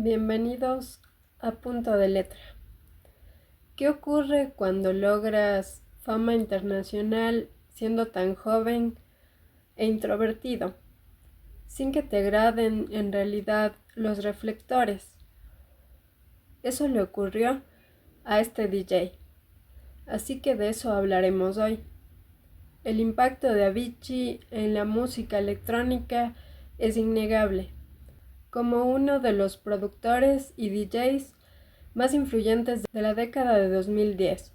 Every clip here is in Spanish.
Bienvenidos a Punto de Letra. ¿Qué ocurre cuando logras fama internacional siendo tan joven e introvertido, sin que te agraden en realidad los reflectores? Eso le ocurrió a este DJ, así que de eso hablaremos hoy. El impacto de Avicii en la música electrónica es innegable. Como uno de los productores y DJs más influyentes de la década de 2010.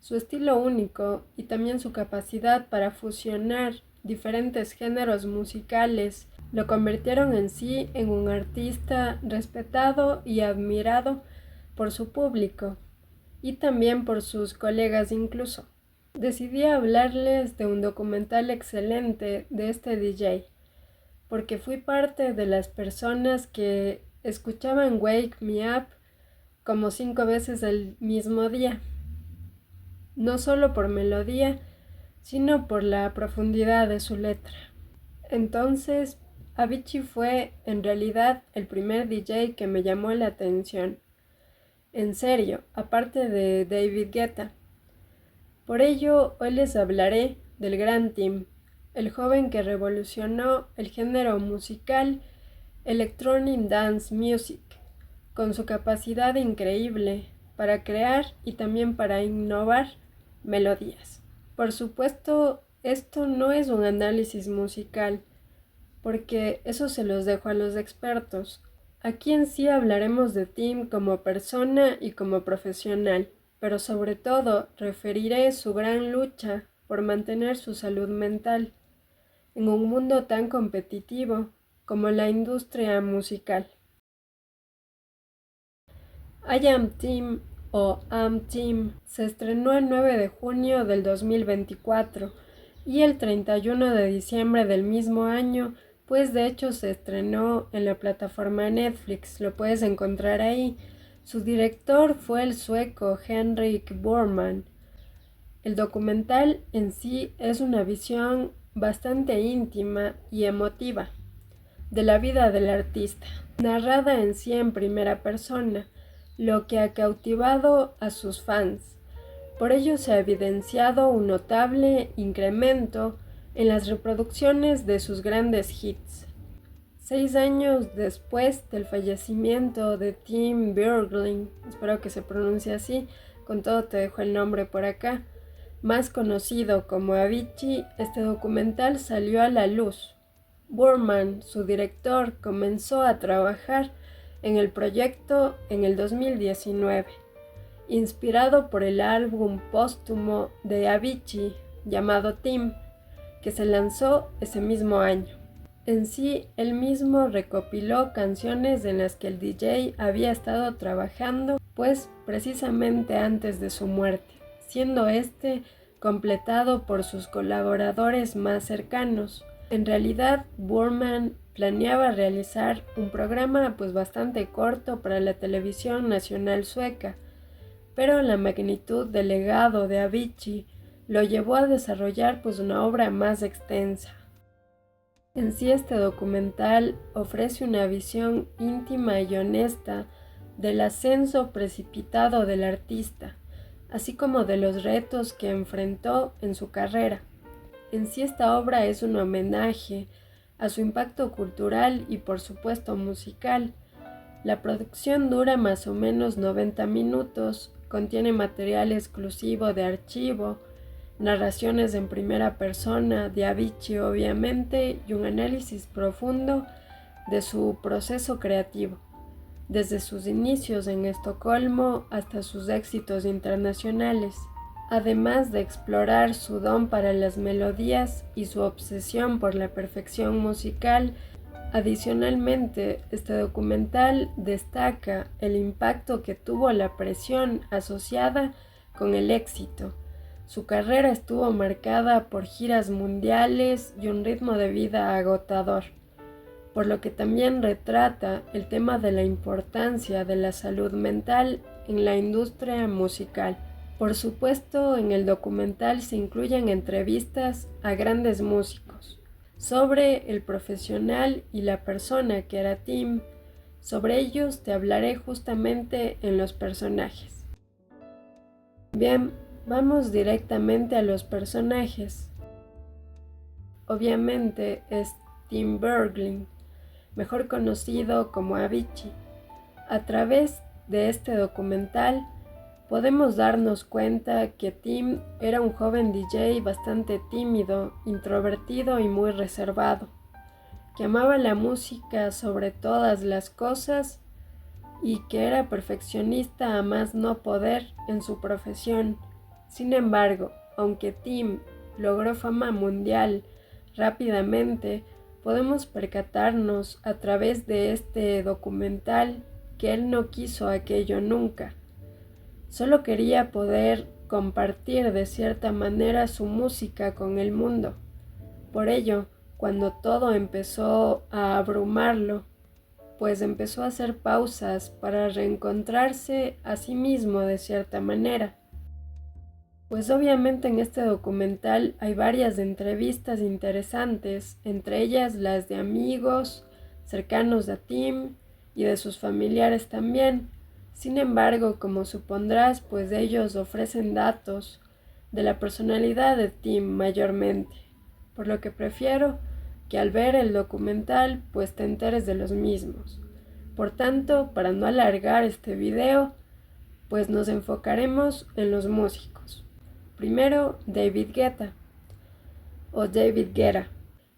Su estilo único y también su capacidad para fusionar diferentes géneros musicales lo convirtieron en sí en un artista respetado y admirado por su público y también por sus colegas incluso. Decidí hablarles de un documental excelente de este DJ, porque fui parte de las personas que escuchaban Wake Me Up como 5 veces el mismo día, no solo por melodía, sino por la profundidad de su letra. Entonces, Avicii fue en realidad el primer DJ que me llamó la atención. En serio, aparte de David Guetta. Por ello, hoy les hablaré del Gran Tim, el joven que revolucionó el género musical Electronic Dance Music, con su capacidad increíble para crear y también para innovar melodías. Por supuesto, esto no es un análisis musical, porque eso se los dejo a los expertos. Aquí en sí hablaremos de Tim como persona y como profesional, pero sobre todo referiré su gran lucha por mantener su salud mental en un mundo tan competitivo como la industria musical. I Am Tim o Am Tim se estrenó el 9 de junio del 2024 y el 31 de diciembre del mismo año, pues de hecho se estrenó en la plataforma Netflix, lo puedes encontrar ahí. Su director fue el sueco Henrik Borman. El documental en sí es una visión bastante íntima y emotiva de la vida del artista, narrada en sí en primera persona, lo que ha cautivado a sus fans. Por ello se ha evidenciado un notable incremento en las reproducciones de sus grandes hits. 6 años después del fallecimiento de Tim Björling, espero que se pronuncie así, con todo te dejo el nombre por acá, más conocido como Avicii, este documental salió a la luz. Borman, su director, comenzó a trabajar en el proyecto en el 2019, inspirado por el álbum póstumo de Avicii llamado Tim, que se lanzó ese mismo año. En sí, él mismo recopiló canciones en las que el DJ había estado trabajando, pues precisamente antes de su muerte, siendo este completado por sus colaboradores más cercanos. En realidad, Borman planeaba realizar un programa bastante corto para la televisión nacional sueca, pero la magnitud del legado de Avicii lo llevó a desarrollar una obra más extensa. En sí, este documental ofrece una visión íntima y honesta del ascenso precipitado del artista, así como de los retos que enfrentó en su carrera. En sí, esta obra es un homenaje a su impacto cultural y por supuesto musical. La producción dura más o menos 90 minutos, contiene material exclusivo de archivo, narraciones en primera persona de Avicii obviamente y un análisis profundo de su proceso creativo, desde sus inicios en Estocolmo hasta sus éxitos internacionales, además de explorar su don para las melodías y su obsesión por la perfección musical. Adicionalmente, este documental destaca el impacto que tuvo la presión asociada con el éxito. Su carrera estuvo marcada por giras mundiales y un ritmo de vida agotador, por lo que también retrata el tema de la importancia de la salud mental en la industria musical. Por supuesto, en el documental se incluyen entrevistas a grandes músicos sobre el profesional y la persona que era Tim, Sobre ellos te hablaré justamente en los personajes. Bien, vamos directamente a los personajes. Obviamente es Tim Bergling, mejor conocido como Avicii. A través de este documental podemos darnos cuenta que Tim era un joven DJ bastante tímido, introvertido y muy reservado, que amaba la música sobre todas las cosas y que era perfeccionista a más no poder en su profesión. Sin embargo, aunque Tim logró fama mundial rápidamente, podemos percatarnos a través de este documental que él no quiso aquello nunca. Solo quería poder compartir de cierta manera su música con el mundo. Por ello, cuando todo empezó a abrumarlo, pues empezó a hacer pausas para reencontrarse a sí mismo de cierta manera. Pues obviamente en este documental hay varias entrevistas interesantes, entre ellas las de amigos cercanos a Tim y de sus familiares también. Sin embargo, como supondrás, pues ellos ofrecen datos de la personalidad de Tim mayormente, por lo que prefiero que al ver el documental pues te enteres de los mismos. Por tanto, para no alargar este video, pues nos enfocaremos en los músicos. Primero, David Guetta, o David Guetta,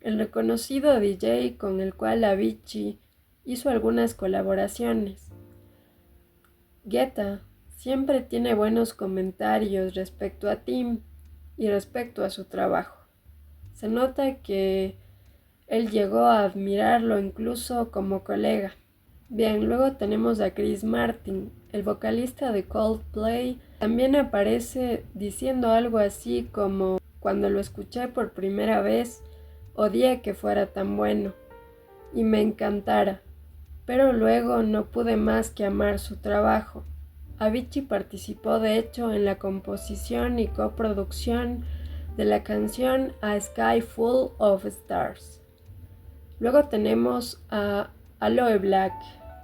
el reconocido DJ con el cual Avicii hizo algunas colaboraciones. Guetta siempre tiene buenos comentarios respecto a Tim y respecto a su trabajo. Se nota que él llegó a admirarlo incluso como colega. Bien, luego tenemos a Chris Martin, el vocalista de Coldplay. También aparece diciendo algo así como: cuando lo escuché por primera vez, odié que fuera tan bueno y me encantara, pero luego no pude más que amar su trabajo. Avicii participó de hecho en la composición y coproducción de la canción A Sky Full of Stars. Luego tenemos a Aloe Black.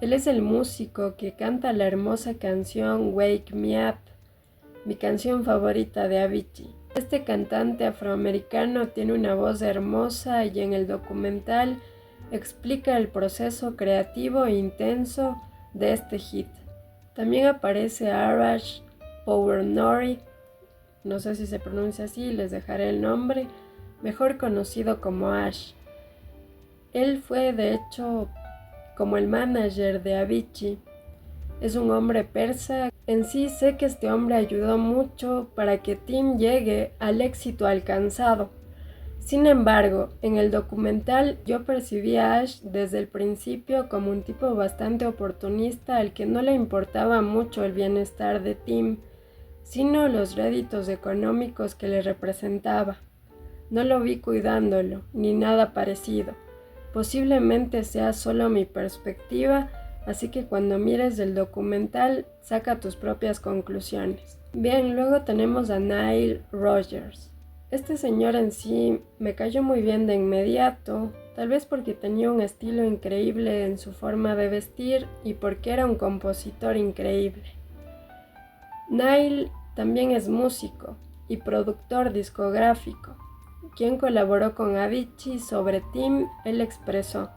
Él es el músico que canta la hermosa canción Wake Me Up, mi canción favorita de Avicii. Este cantante afroamericano tiene una voz hermosa y en el documental explica el proceso creativo e intenso de este hit. También aparece Arash Pouernori, no sé si se pronuncia así, les dejaré el nombre, mejor conocido como Ash. Él fue de hecho como el manager de Avicii. Es un hombre persa. En sí sé que este hombre ayudó mucho para que Tim llegue al éxito alcanzado. Sin embargo, en el documental yo percibí a Ash desde el principio como un tipo bastante oportunista al que no le importaba mucho el bienestar de Tim, sino los réditos económicos que le representaba. No lo vi cuidándolo, ni nada parecido. Posiblemente sea solo mi perspectiva, así que cuando mires el documental, saca tus propias conclusiones. Bien, luego tenemos a Nile Rodgers. Este señor en sí me cayó muy bien de inmediato, tal vez porque tenía un estilo increíble en su forma de vestir y porque era un compositor increíble. Nile también es músico y productor discográfico. Quien colaboró con Avicii sobre Tim, él expresó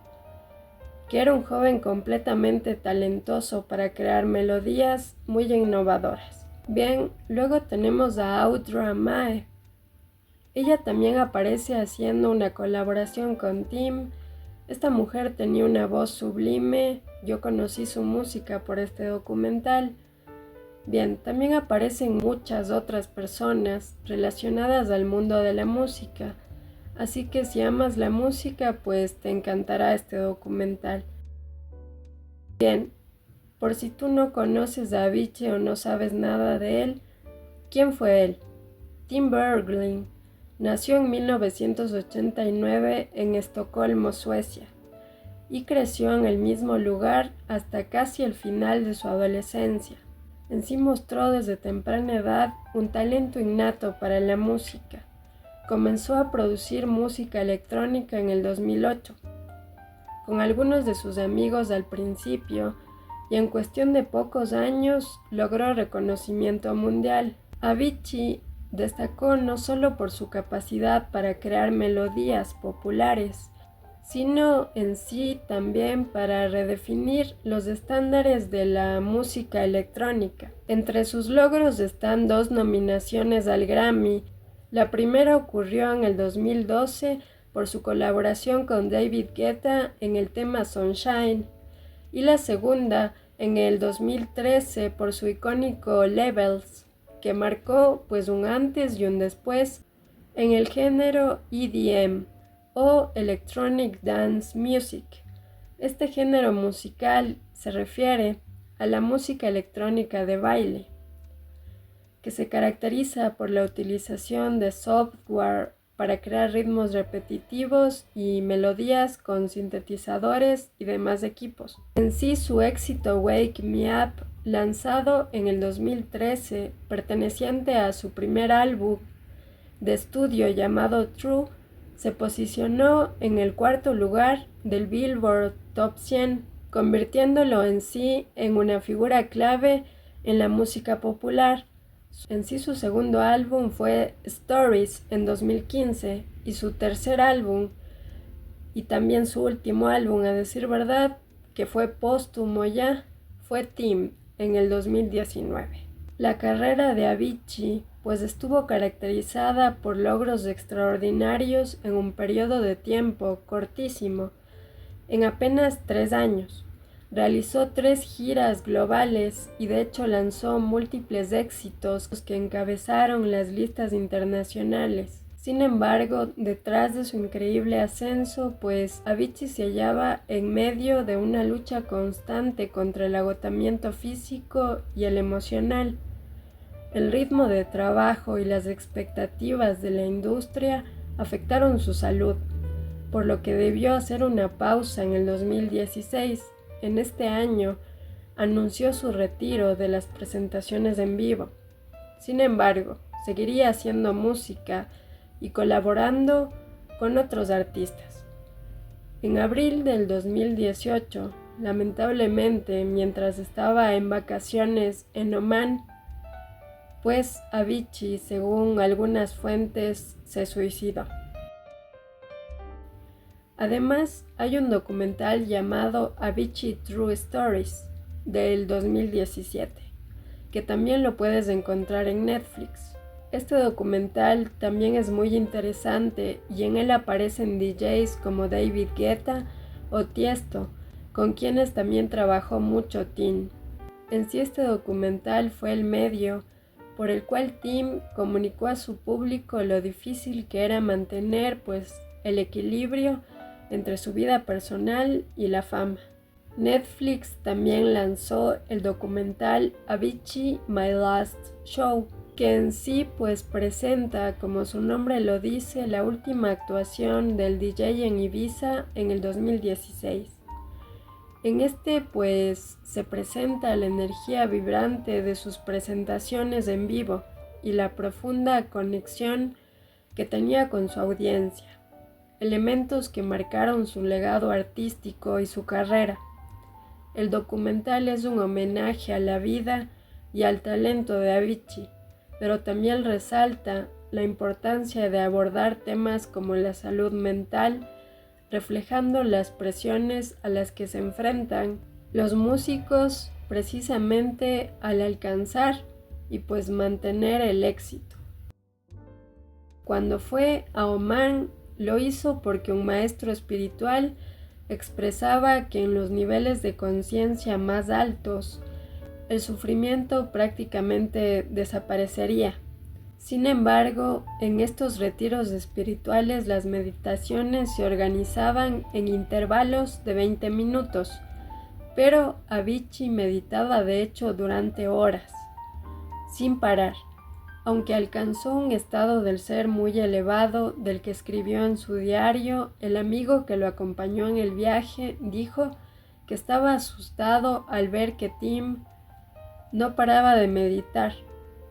que era un joven completamente talentoso para crear melodías muy innovadoras. Bien, luego tenemos a Audra Mae. Ella también aparece haciendo una colaboración con Tim. Esta mujer tenía una voz sublime, yo conocí su música por este documental. Bien, también aparecen muchas otras personas relacionadas al mundo de la música, así que si amas la música, pues te encantará este documental. Bien, por si tú no conoces a Avicii o no sabes nada de él, ¿quién fue él? Tim Bergling nació en 1989 en Estocolmo, Suecia, y creció en el mismo lugar hasta casi el final de su adolescencia. En sí mostró desde temprana edad un talento innato para la música. Comenzó a producir música electrónica en el 2008. con algunos de sus amigos al principio y en cuestión de pocos años logró reconocimiento mundial. Avicii destacó no solo por su capacidad para crear melodías populares, sino en sí también para redefinir los estándares de la música electrónica. Entre sus logros están 2 nominaciones al Grammy. La primera ocurrió en el 2012 por su colaboración con David Guetta en el tema Sunshine, y la segunda en el 2013 por su icónico Levels, que marcó pues un antes y un después en el género EDM o Electronic Dance Music. Este género musical se refiere a la música electrónica de baile, que se caracteriza por la utilización de software para crear ritmos repetitivos y melodías con sintetizadores y demás equipos. En sí, su éxito Wake Me Up, lanzado en el 2013, perteneciente a su primer álbum de estudio llamado True, se posicionó en el 4º lugar del Billboard Top 100, convirtiéndolo en sí en una figura clave en la música popular. En sí, su segundo álbum fue Stories en 2015 y su tercer álbum, y también su último álbum, a decir verdad, que fue póstumo ya, fue Team en el 2019. La carrera de Avicii pues estuvo caracterizada por logros extraordinarios en un periodo de tiempo cortísimo, en apenas 3 años. Realizó 3 giras globales y de hecho lanzó múltiples éxitos que encabezaron las listas internacionales. Sin embargo, detrás de su increíble ascenso, pues Avicii se hallaba en medio de una lucha constante contra el agotamiento físico y el emocional. El ritmo de trabajo y las expectativas de la industria afectaron su salud, por lo que debió hacer una pausa en el 2016. En este año, anunció su retiro de las presentaciones en vivo. Sin embargo, seguiría haciendo música y colaborando con otros artistas. En abril del 2018, lamentablemente, mientras estaba en vacaciones en Omán, pues Avicii, según algunas fuentes, se suicidó. Además, hay un documental llamado Avicii True Stories del 2017, que también lo puedes encontrar en Netflix. Este documental también es muy interesante y en él aparecen DJs como David Guetta o Tiesto, con quienes también trabajó mucho Tim. En sí, este documental fue el medio por el cual Tim comunicó a su público lo difícil que era mantener pues el equilibrio entre su vida personal y la fama. Netflix también lanzó el documental Avicii My Last Show, que en sí pues presenta, como su nombre lo dice, la última actuación del DJ en Ibiza en el 2016. En este pues se presenta la energía vibrante de sus presentaciones en vivo y la profunda conexión que tenía con su audiencia, elementos que marcaron su legado artístico y su carrera. El documental es un homenaje a la vida y al talento de Avicii, pero también resalta la importancia de abordar temas como la salud mental, reflejando las presiones a las que se enfrentan los músicos precisamente al alcanzar y pues mantener el éxito. Cuando fue a Omán, lo hizo porque un maestro espiritual expresaba que en los niveles de conciencia más altos, el sufrimiento prácticamente desaparecería. Sin embargo, en estos retiros espirituales las meditaciones se organizaban en intervalos de 20 minutos, pero Avicii meditaba de hecho durante horas, sin parar. Aunque alcanzó un estado del ser muy elevado del que escribió en su diario, el amigo que lo acompañó en el viaje dijo que estaba asustado al ver que Tim no paraba de meditar,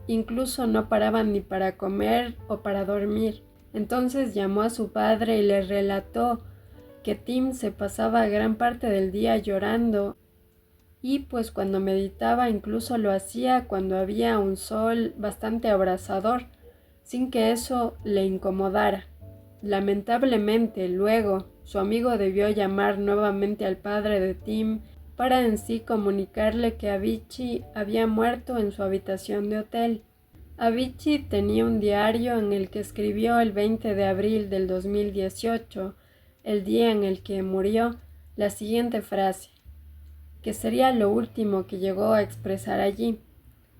incluso no paraba ni para comer o para dormir. Entonces llamó a su padre y le relató que Tim se pasaba gran parte del día llorando y pues cuando meditaba incluso lo hacía cuando había un sol bastante abrasador, sin que eso le incomodara. Lamentablemente, luego, su amigo debió llamar nuevamente al padre de Tim para en sí comunicarle que Avicii había muerto en su habitación de hotel. Avicii tenía un diario en el que escribió el 20 de abril del 2018, el día en el que murió, la siguiente frase, que sería lo último que llegó a expresar allí.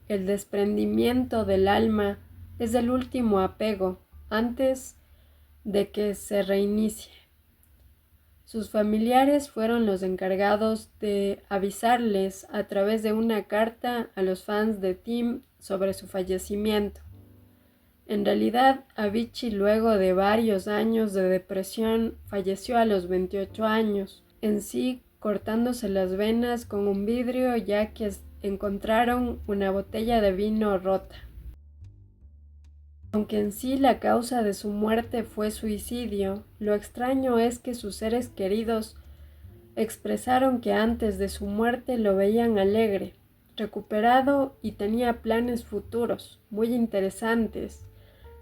El desprendimiento del alma es el último apego antes de que se reinicie. Sus familiares fueron los encargados de avisarles a través de una carta a los fans de Tim sobre su fallecimiento. En realidad, Avicii, luego de varios años de depresión, falleció a los 28 años, en sí cortándose las venas con un vidrio ya que encontraron una botella de vino rota. Aunque en sí la causa de su muerte fue suicidio, lo extraño es que sus seres queridos expresaron que antes de su muerte lo veían alegre, recuperado y tenía planes futuros muy interesantes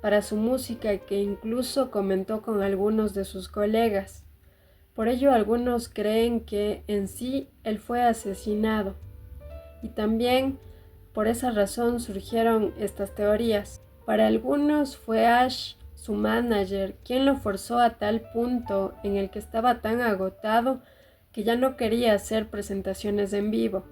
para su música que incluso comentó con algunos de sus colegas. Por ello algunos creen que en sí él fue asesinado y también por esa razón surgieron estas teorías. Para algunos fue Ash, su manager, quien lo forzó a tal punto en el que estaba tan agotado que ya no quería hacer presentaciones en vivo.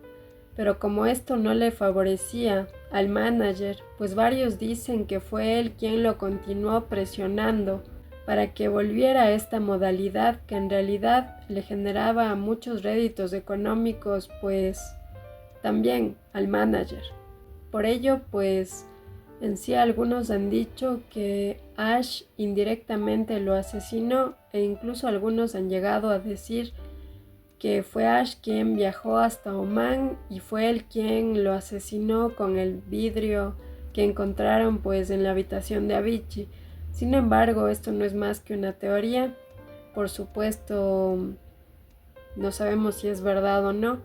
Pero como esto no le favorecía al manager, pues varios dicen que fue él quien lo continuó presionando para que volviera a esta modalidad que en realidad le generaba muchos réditos económicos, pues también al manager. Por ello, pues en sí algunos han dicho que Ash indirectamente lo asesinó e incluso algunos han llegado a decir que fue Ash quien viajó hasta Omán y fue él quien lo asesinó con el vidrio que encontraron pues en la habitación de Avicii. Sin embargo, esto no es más que una teoría. Por supuesto, no sabemos si es verdad o no,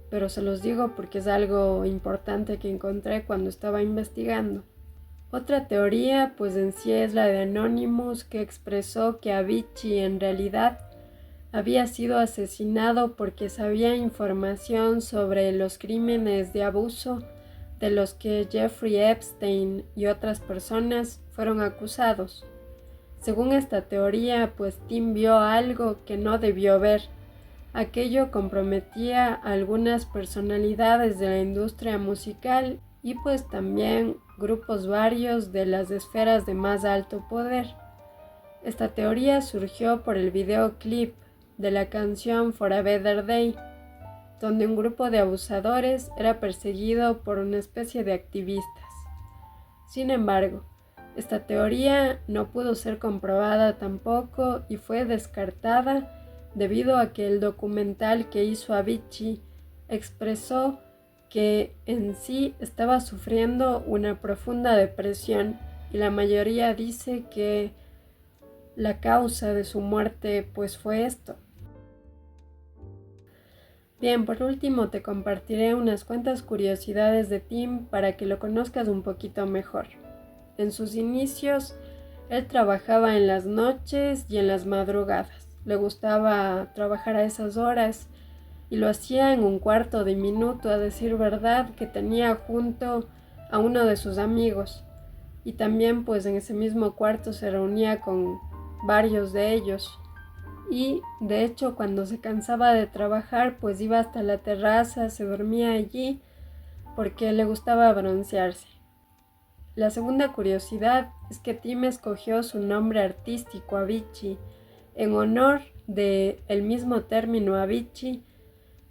pero se los digo porque es algo importante que encontré cuando estaba investigando. Otra teoría, pues en sí es la de Anonymous, que expresó que Avicii en realidad había sido asesinado porque sabía información sobre los crímenes de abuso de los que Jeffrey Epstein y otras personas fueron acusados. Según esta teoría, pues Tim vio algo que no debió ver. Aquello comprometía a algunas personalidades de la industria musical y pues también grupos varios de las esferas de más alto poder. Esta teoría surgió por el videoclip de la canción For a Better Day, donde un grupo de abusadores era perseguido por una especie de activistas. Sin embargo, esta teoría no pudo ser comprobada tampoco y fue descartada debido a que el documental que hizo Avicii expresó que en sí estaba sufriendo una profunda depresión y la mayoría dice que la causa de su muerte pues fue esto. Bien, por último te compartiré unas cuantas curiosidades de Tim para que lo conozcas un poquito mejor. En sus inicios, él trabajaba en las noches y en las madrugadas. Le gustaba trabajar a esas horas y lo hacía en un cuarto de minuto, a decir verdad, que tenía junto a uno de sus amigos. Y también pues en ese mismo cuarto se reunía con varios de ellos. Y de hecho cuando se cansaba de trabajar pues iba hasta la terraza, se dormía allí porque le gustaba broncearse. La segunda curiosidad es que Tim escogió su nombre artístico Avicii en honor de el mismo término Avicii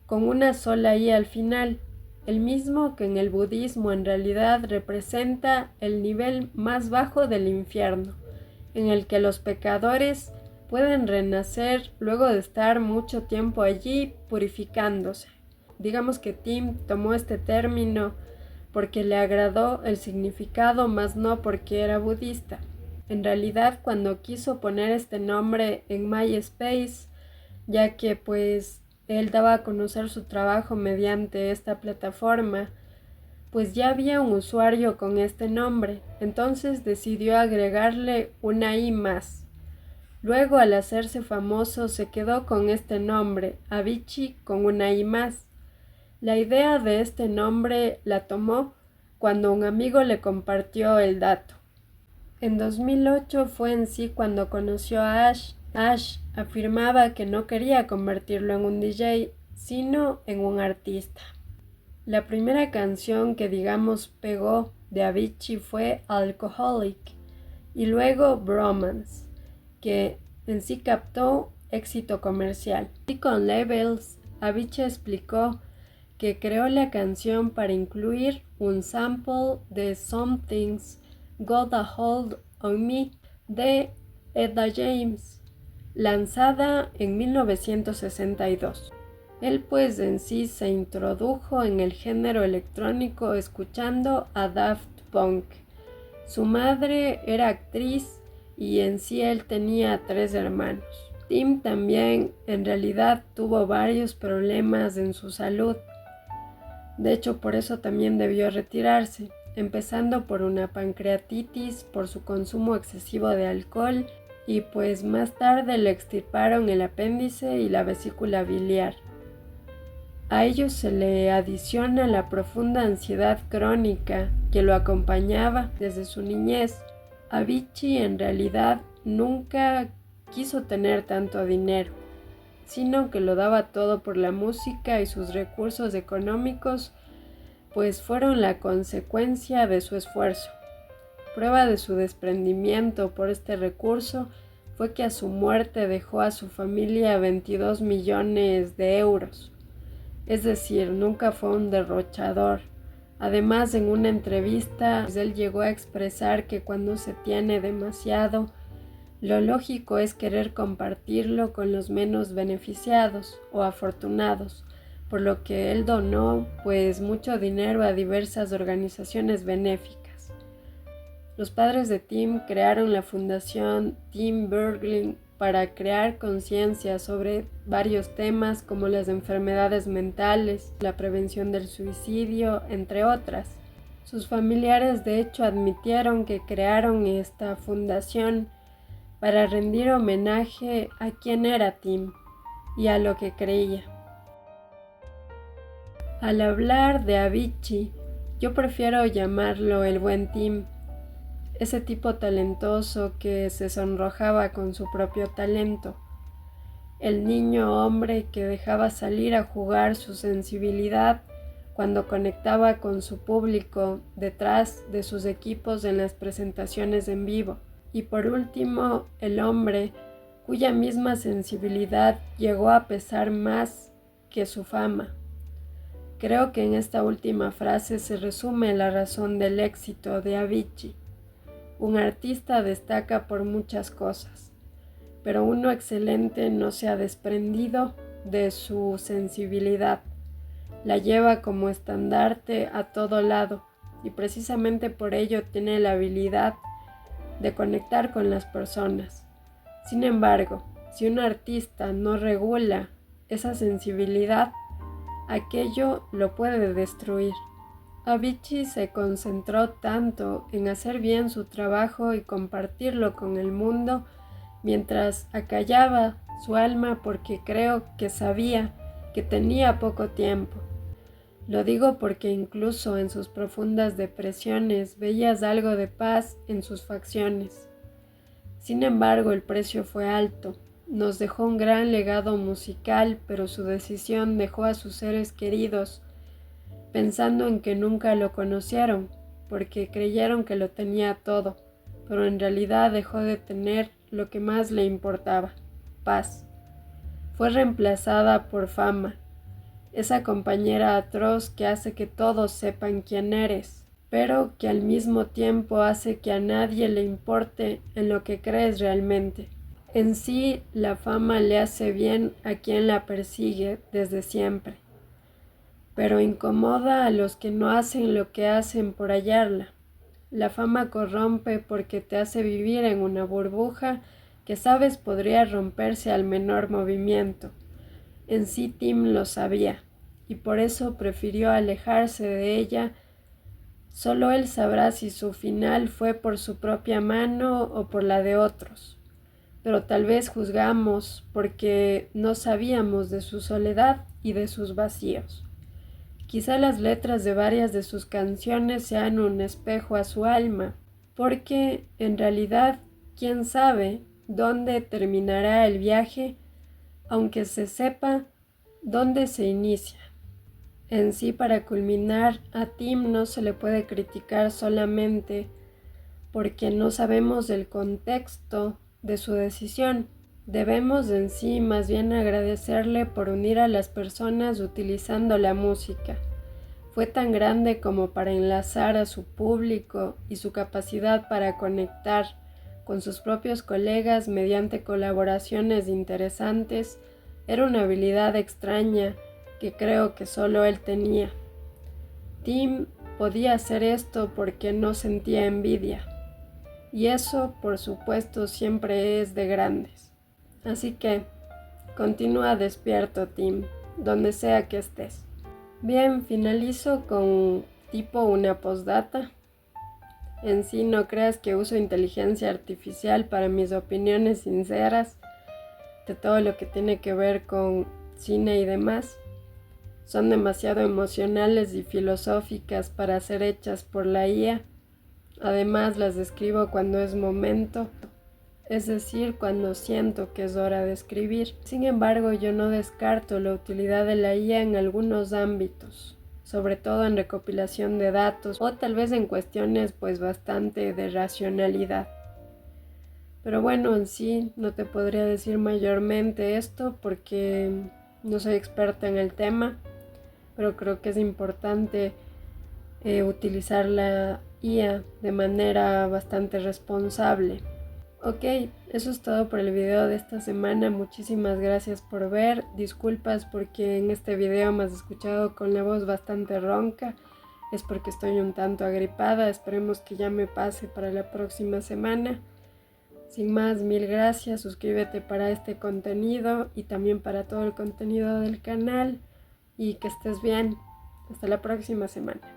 con una sola i al final, el mismo que en el budismo en realidad representa el nivel más bajo del infierno, en el que los pecadores pueden renacer luego de estar mucho tiempo allí purificándose. Digamos que Tim tomó este término porque le agradó el significado, más no porque era budista. En realidad, cuando quiso poner este nombre en MySpace, ya que pues él daba a conocer su trabajo mediante esta plataforma, pues ya había un usuario con este nombre, entonces decidió agregarle una I más. Luego, al hacerse famoso, se quedó con este nombre, Avicii con una I más. La idea de este nombre la tomó cuando un amigo le compartió el dato. En 2008 fue en sí cuando conoció a Ash. Ash afirmaba que no quería convertirlo en un DJ, sino en un artista. La primera canción que digamos pegó de Avicii fue Alcoholic y luego Bromance, que en sí captó éxito comercial. Y con Labels, Avicii explicó que creó la canción para incluir un sample de Something's Got a Hold on Me de Etta James, lanzada en 1962. Él pues en sí se introdujo en el género electrónico escuchando a Daft Punk. Su madre era actriz y en sí él tenía 3 hermanos. Tim también en realidad tuvo varios problemas en su salud. De hecho, por eso también debió retirarse, empezando por una pancreatitis, por su consumo excesivo de alcohol y pues más tarde le extirparon el apéndice y la vesícula biliar. A ello se le adiciona la profunda ansiedad crónica que lo acompañaba desde su niñez. Avicii en realidad nunca quiso tener tanto dinero, sino que lo daba todo por la música y sus recursos económicos pues fueron la consecuencia de su esfuerzo. Prueba de su desprendimiento por este recurso fue que a su muerte dejó a su familia 22 millones de euros. Es decir, nunca fue un derrochador. Además, en una entrevista, él llegó a expresar que cuando se tiene demasiado, lo lógico es querer compartirlo con los menos beneficiados o afortunados, por lo que él donó pues mucho dinero a diversas organizaciones benéficas. Los padres de Tim crearon la fundación Tim Bergling para crear conciencia sobre varios temas como las enfermedades mentales, la prevención del suicidio, entre otras. Sus familiares de hecho admitieron que crearon esta fundación para rendir homenaje a quién era Tim y a lo que creía. Al hablar de Avicii, yo prefiero llamarlo el buen Tim, ese tipo talentoso que se sonrojaba con su propio talento, el niño hombre que dejaba salir a jugar su sensibilidad cuando conectaba con su público detrás de sus equipos en las presentaciones en vivo. Y por último, el hombre cuya misma sensibilidad llegó a pesar más que su fama. Creo que en esta última frase se resume la razón del éxito de Avicii. Un artista destaca por muchas cosas, pero uno excelente no se ha desprendido de su sensibilidad. La lleva como estandarte a todo lado y precisamente por ello tiene la habilidad de conectar con las personas. Sin embargo, si un artista no regula esa sensibilidad, aquello lo puede destruir. Avicii se concentró tanto en hacer bien su trabajo y compartirlo con el mundo, mientras acallaba su alma porque creo que sabía que tenía poco tiempo. Lo digo porque incluso en sus profundas depresiones veías algo de paz en sus facciones. Sin embargo, el precio fue alto. Nos dejó un gran legado musical, pero su decisión dejó a sus seres queridos pensando en que nunca lo conocieron, porque creyeron que lo tenía todo, pero en realidad dejó de tener lo que más le importaba, paz. Fue reemplazada por fama, esa compañera atroz que hace que todos sepan quién eres, pero que al mismo tiempo hace que a nadie le importe en lo que crees realmente. En sí, la fama le hace bien a quien la persigue desde siempre, pero incomoda a los que no hacen lo que hacen por hallarla. La fama corrompe porque te hace vivir en una burbuja que sabes podría romperse al menor movimiento. En sí Tim lo sabía, y por eso prefirió alejarse de ella. Solo él sabrá si su final fue por su propia mano o por la de otros. Pero tal vez juzgamos porque no sabíamos de su soledad y de sus vacíos. Quizá las letras de varias de sus canciones sean un espejo a su alma, porque en realidad, quién sabe dónde terminará el viaje, aunque se sepa dónde se inicia. En sí, para culminar, a Tim no se le puede criticar solamente porque no sabemos del contexto de su decisión. Debemos en sí más bien agradecerle por unir a las personas utilizando la música. Fue tan grande como para enlazar a su público y su capacidad para conectar con sus propios colegas mediante colaboraciones interesantes era una habilidad extraña que creo que solo él tenía. Tim podía hacer esto porque no sentía envidia, y eso, por supuesto, siempre es de grandes. Así que, continúa despierto, Tim, donde sea que estés. Bien, finalizo con tipo una postdata. En sí no creas que uso inteligencia artificial para mis opiniones sinceras de todo lo que tiene que ver con cine y demás. Son demasiado emocionales y filosóficas para ser hechas por la IA. Además las escribo cuando es momento, es decir, cuando siento que es hora de escribir. Sin embargo, yo no descarto la utilidad de la IA en algunos ámbitos, sobre todo en recopilación de datos o tal vez en cuestiones pues bastante de racionalidad. Pero bueno, en sí no te podría decir mayormente esto porque no soy experta en el tema, pero creo que es importante utilizar la IA de manera bastante responsable. Ok, eso es todo por el video de esta semana. Muchísimas gracias por ver. Disculpas porque en este video me has escuchado con la voz bastante ronca. Es porque estoy un tanto agripada. Esperemos que ya me pase para la próxima semana. Sin más, mil gracias. Suscríbete para este contenido y también para todo el contenido del canal. Y que estés bien. Hasta la próxima semana.